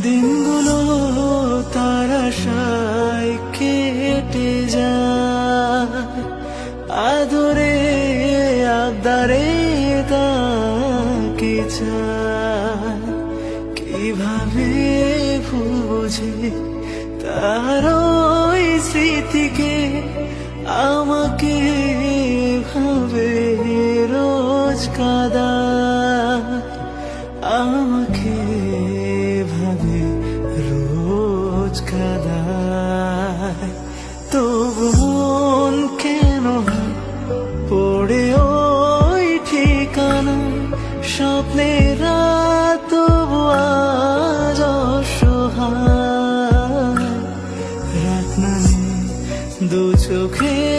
দিনগুলো তার আশায় কেটে যায়, আদরে আবদারে তাকে চায়। কিভাবে বুঝে তার ওই স্মৃতিকে, আমাকে ভাবে রোজ কাঁদায়, আমাকে ভাবে রোজ কাঁদায়। তবু মন কেন পড়ে ওই ঠিকানা, স্বপ্নের রাত তবু আজ অসহায়। রাত নামে দু চোখে